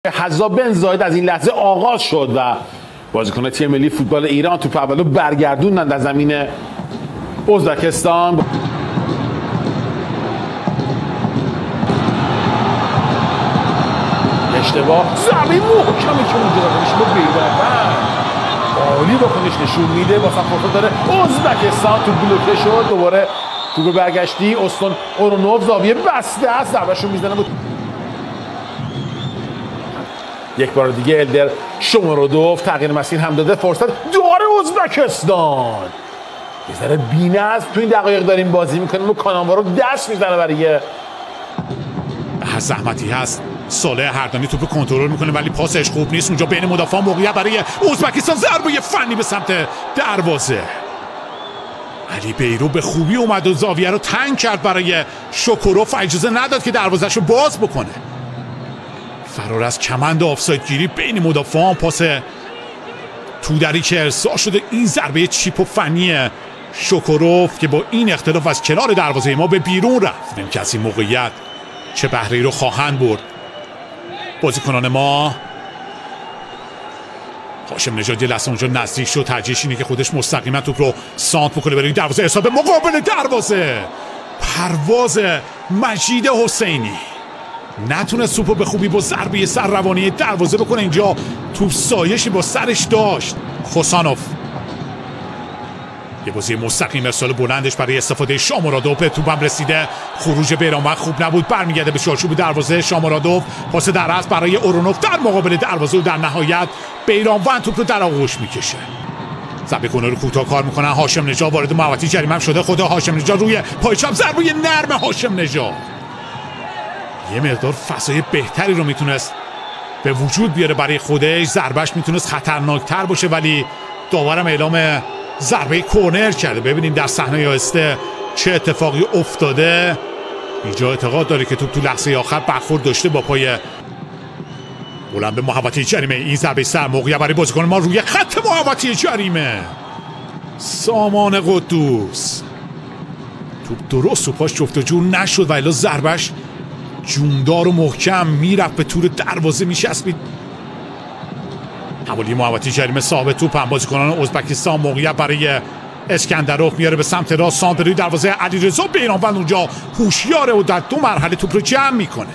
حذا بن زاید از این لحظه آغاز شد و بازیکن تیم ملی فوتبال ایران توپ اولو برگردوندن در زمین ازبکستان. اشتباه زمین محکمی که اونجا دادنش با بیرون عالی با خودش نشون میده. با فرصت داره ازبکستان تو بلوکه شد. دوباره توپ برگشتی استون اورونوف زاویه بسته است ضربهشو میزنه بود. یک بار دیگه الدر شومورودوف تغییر مسیر هم داده. فرصت داره ازبکستان. یه ذره بی‌نظم تو این دقایق داریم بازی میکنیم و کاناوا رو دست میزنه برای هر زحمتی هست. صالح هردانی توپ کنترل میکنه ولی پاسش خوب نیست. اونجا بین مدافعان موقعیت برای ازبکستان. ضربه فنی به سمت دروازه. علی بیرو به خوبی اومد و زاویه رو تنگ کرد برای شوکوروف. اجازه نداد که دروازه‌ش رو باز بکنه. فرار از کمند آفساید گیری بین مدافعان. پاس تودری که ارسال شده. این ضربه چیپ و فنی شوکوروف که با این اختلاف از کنار دروازه ما به بیرون رفت. نمی که از این موقعیت چه بهره‌ای رو خواهند برد بازیکنان ما. هاشم نژاد یه لحظه اونجا نزدیک شد. ترجیحش اینه که خودش مستقیما توپ رو سانت بکنه برای دروازه. حساب مقابل دروازه. پرواز مجید حسینی نتونست توپو به خوبی با ضربه سر روانی دروازه بکنه. اینجا توپ سایشی با سرش داشت. خوسانوف یه بازی مستقیم ارسال بلندش برای استفاده شامورادوف. به توپم رسیده. خروج بیرانوند خوب نبود. برمیگرده به چارچوب دروازه. شامورادوف پاس در است برای اورونوف در مقابل دروازه و در نهایت بیرانوند توپ رو در آغوش میکشه. ضربه کنه رو کوتاه کار میکنن. هاشم نژاد وارد محوطه جریمه شده. خود هاشم نژاد روی پای چپ. ضربه نرم هاشم نژاد یه مقدار فضای بهتری رو میتونست به وجود بیاره برای خودش. ضربهش میتونست خطرناکتر باشه ولی داورم اعلام ضربه کورنر کرده. ببینیم در صحنه آهسته چه اتفاقی افتاده. اینجا اعتقاد داره که توپ تو لحظه آخر برخورد داشته با پای بلند به محوطه جریمه. این ضربه سر موقعیت برای بازیکن ما روی خط محوطه جریمه. سامان قدوس توپ درست و پاش جفت و جور نشد و الا ضربش جوندار و محکم میرفت به تور دروازه میشسبید. حوالی محوطه جریمه صاحب توپ هم بازیکنان ازبکستان. موقعیت برای اسکندروف میاره به سمت راست. سانت روی دروازه. علیرضا بیرانوند اونجا هوشیاره و در دو مرحله توپ رو جمع میکنه.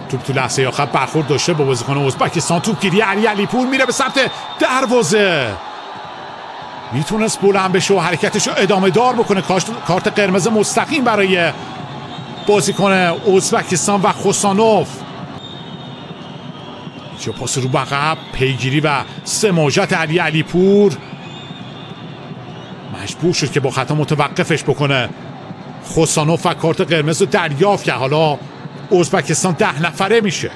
توپ تو لحظه آخر برخورد داشته با بازیکن ازبکستان. توپگیری علیپور میره به سمت دروازه. میتونست بلند بشه و حرکتش رو ادامه دار بکنه. کارت قرمز مستقیم برای بازیکن ازبکستان و خوسانوف. چه پاس رو عقب. پیگیری و سماجت علیپور. مجبور شد که با خطا متوقفش بکنه. خوسانوف و کارت قرمز رو دریافت که حالا ازبکستان 10 نفره میشه.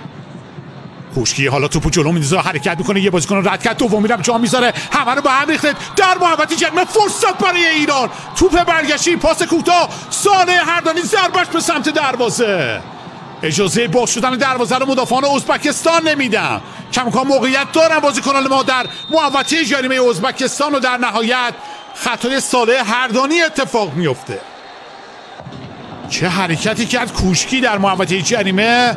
کوشکی حالا توپو جلو میندازه. حرکت میکنه. یه بازیکن رد کرد. دومی رو جا میذاره. همه رو به هم ریخته. در محوطه جریمه فرصت برای ایران. توپ برگشتی. پاس کوتاه. صالح هردانی ضربش به سمت دروازه. اجازه باز شدن دروازه رو مدافعان ازبکستان نمیدن. کماکان موقعیت دارن بازیکنان ما در محوطه جریمه ازبکستان و در نهایت خطای صالح هردانی اتفاق میفته. چه حرکتی کرد کوشکی در محوطه جریمه.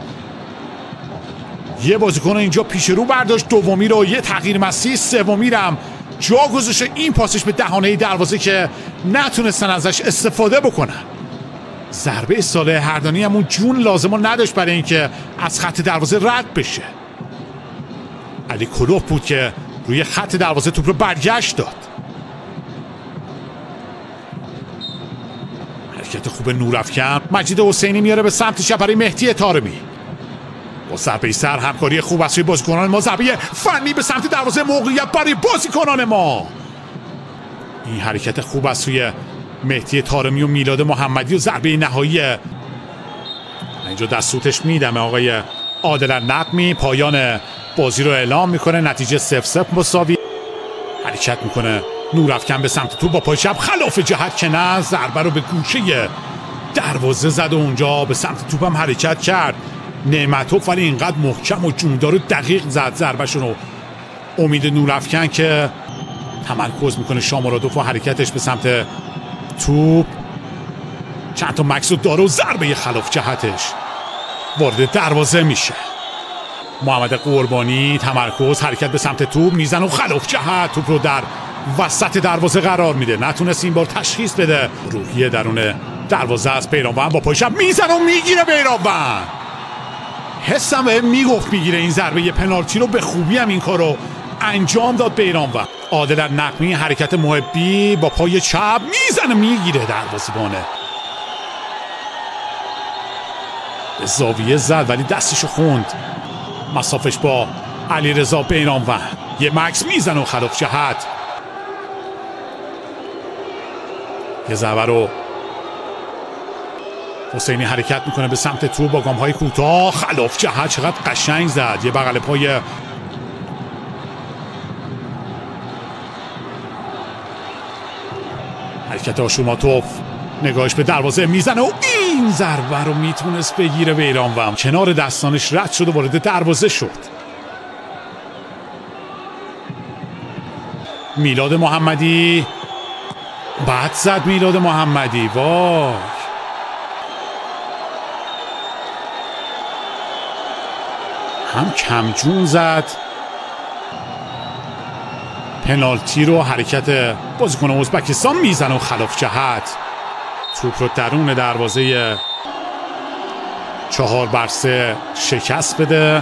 یه بازیکن اینجا پیش رو برداشت. دومی رو یه تغییر مسیر. سومی رو هم جا گذاشته. این پاسش به دهانه دروازه که نتونستن ازش استفاده بکنن. ضربه صالح هردانی همون جون لازمو نداشت برای اینکه از خط دروازه رد بشه. علی کلوف بود که روی خط دروازه توپ رو برگشت داد. حرکت خوب نورافکن. مجید حسینی میاره به سمت چپ برای مهدی طارمی. با ضربه سر همکاری خوب از سوی بازیکنان ما. ضربه فنی به سمت دروازه. موقعیت برای بازیکنان ما. این حرکت خوب از سوی مهدی طارمی و میلاد محمدی و ضربه نهایی اینجا دستوتش میدمه آقای عادل نقمی. پایان بازی رو اعلام میکنه. نتیجه 0-0 مساوی. حرکت میکنه نورافکن به سمت توپ با پای چپ خلاف جهت که نه. ضربه رو به گوشه دروازه زد و اونجا به سمت توپ هم حرکت کرد نعمتوف ولی اینقدر محکم و جوندار و دقیق زد ضربه‌شون رو. امید نورافکن که تمرکز میکنه. شامورادوف و حرکتش به سمت توپ. چند تا مکس رو داره و ضربه خلاف جهتش وارد دروازه میشه. محمد قربانی تمرکز، حرکت به سمت توپ، میزن و خلاف جهت توپ رو در وسط دروازه قرار میده. نتونست این بار تشخیص بده. روحیه درون دروازه از بیرانوند با پایش میزن و میگیره. بیرانوند حسم به میگفت میگیره این ضربه پنالتی رو. به خوبی هم این کارو انجام داد بیرانوند. عادل نقمی حرکت محبی با پای چپ میزنه میگیره. دروازه‌بانه به زاویه زد ولی دستشو خوند. مسافش با علیرضا بیرانوند. یه مکس میزنه و خلاف جهت. یه ضربه رو حسینی حرکت میکنه به سمت تو با گام‌های کوتاه. خلاف جهت چقدر قشنگ زد. یه بغل پای حرکت آشوماتوف. نگاهش به دروازه میزنه و این ضربه رو میتونست بگیره. بیرانوند کنار دستانش رد شد و وارد دروازه شد. میلاد محمدی بعد زد. میلاد محمدی وای هم کمجون زد. پنالتی رو حرکت بازیکن ازبکستان میزنه و خلاف جهت توپ رو درون دروازه 4-3 شکست بده.